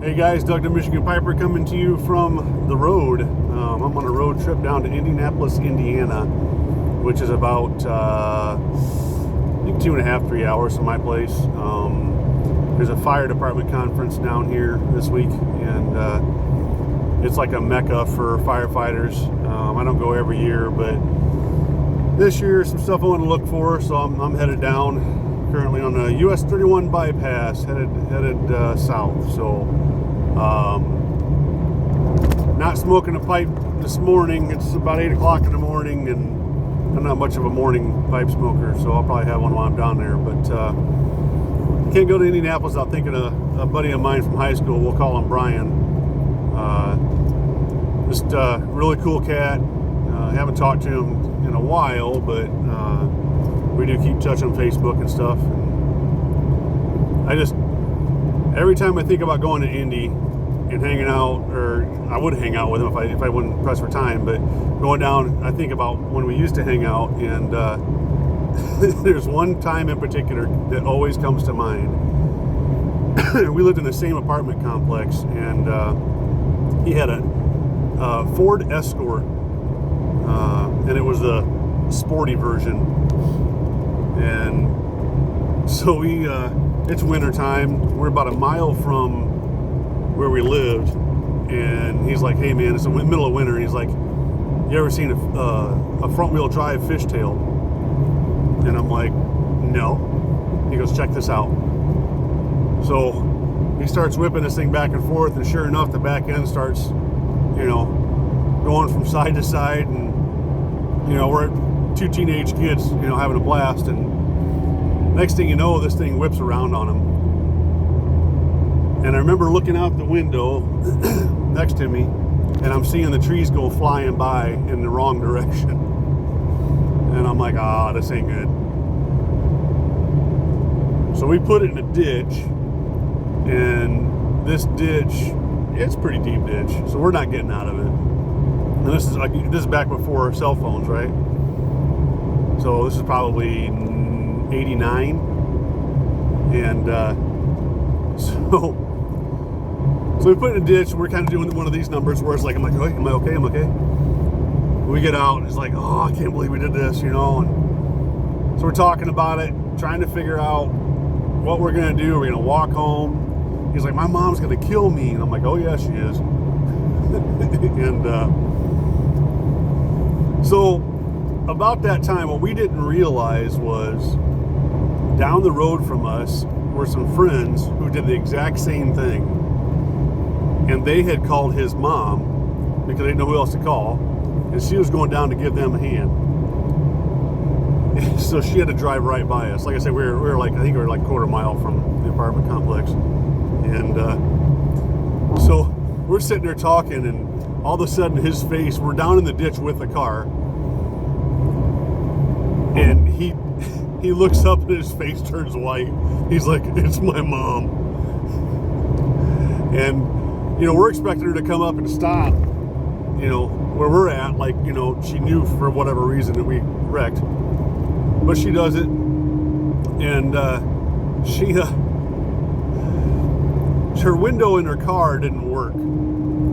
Hey guys, Doug the Michigan Piper coming to you from the road. I'm on a road trip down to Indianapolis, Indiana, which is about I think 2.5, 3 hours from my place. There's a fire department conference down here this week, and it's like a mecca for firefighters. I don't go every year, but this year some stuff I want to look for, so I'm headed down. Currently on the US 31 bypass, headed south. So, not smoking a pipe this morning. It's about 8 o'clock in the morning, and I'm not much of a morning pipe smoker, so I'll probably have one while I'm down there. But can't go to Indianapolis without thinking of a buddy of mine from high school. We'll call him Brian. Just really cool cat. Haven't talked to him in a while, but we do keep touch on Facebook and stuff. And every time I think about going to Indy and hanging out, or I would hang out with him if I wouldn't press for time, but going down, I think about when we used to hang out, and there's one time in particular that always comes to mind. We lived in the same apartment complex, and he had a Ford Escort, and it was the sporty version. And so it's winter time. We're about a mile from where we lived, and he's like, "Hey man, it's the middle of winter." And he's like, "You ever seen a front wheel drive fishtail?" And I'm like, "No." He goes, "Check this out." So he starts whipping this thing back and forth, and sure enough, the back end starts, going from side to side, and we're two teenage kids, having a blast, and next thing you know, this thing whips around on him. And I remember looking out the window next to me, and I'm seeing the trees go flying by in the wrong direction. And I'm like, this ain't good. So we put it in a ditch, and this ditch, it's a pretty deep ditch, so we're not getting out of it. And this is back before cell phones, right? So this is probably 89, and so we put it in a ditch. We're kind of doing one of these numbers where it's like, I'm like, "Am I okay? I'm okay." We get out, and it's like, I can't believe we did this, and so we're talking about it, trying to figure out what we're gonna do. We're gonna walk home. He's like, "My mom's gonna kill me," and I'm like, "Oh yeah, she is." And so about that time, what we didn't realize was down the road from us were some friends who did the exact same thing, and they had called his mom because they didn't know who else to call, and she was going down to give them a hand. So she had to drive right by us. Like I said, we were like, I think we were like a quarter mile from the apartment complex, and so we're sitting there talking, and all of a sudden his face, we're down in the ditch with the car, and he looks up and his face turns white. He's like, "It's my mom." And we're expecting her to come up and stop where we're at, like she knew for whatever reason that we wrecked, but she doesn't. And her window in her car didn't work.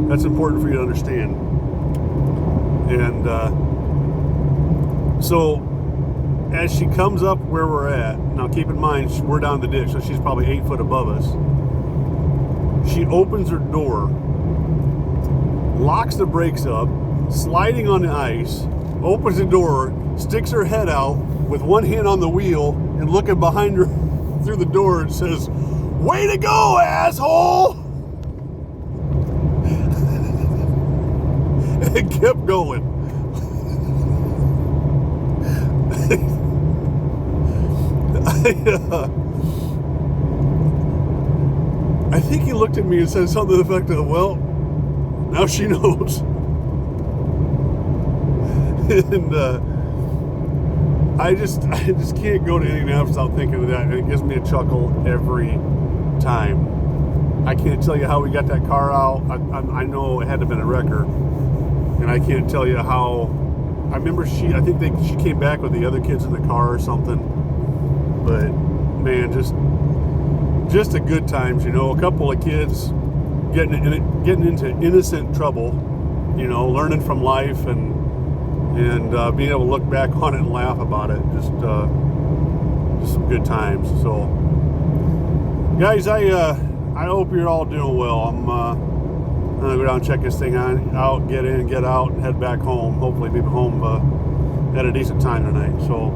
That's important for you to understand. And so as she comes up where we're at, now keep in mind, we're down the ditch, so she's probably 8 foot above us. She opens her door, locks the brakes up, sliding on the ice, opens the door, sticks her head out with one hand on the wheel and looking behind her through the door, and says, "Way to go, asshole!" And kept going. I think he looked at me and said something to the effect of, "Well, now she knows." And I just can't go to Indianapolis without thinking of that, and it gives me a chuckle every time. I can't tell you how we got that car out. I know it had to have been a wrecker, and I can't tell you how. I remember she came back with the other kids in the car or something. But man, just a good times, a couple of kids getting into innocent trouble, you know, learning from life and being able to look back on it and laugh about it. Just some good times. So, guys, I hope you're all doing well. I'm gonna go down and check this thing out, get in, get out, and head back home. Hopefully, be home at a decent time tonight. So,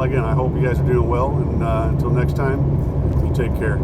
again, I hope you guys are doing well. And until next time, you take care.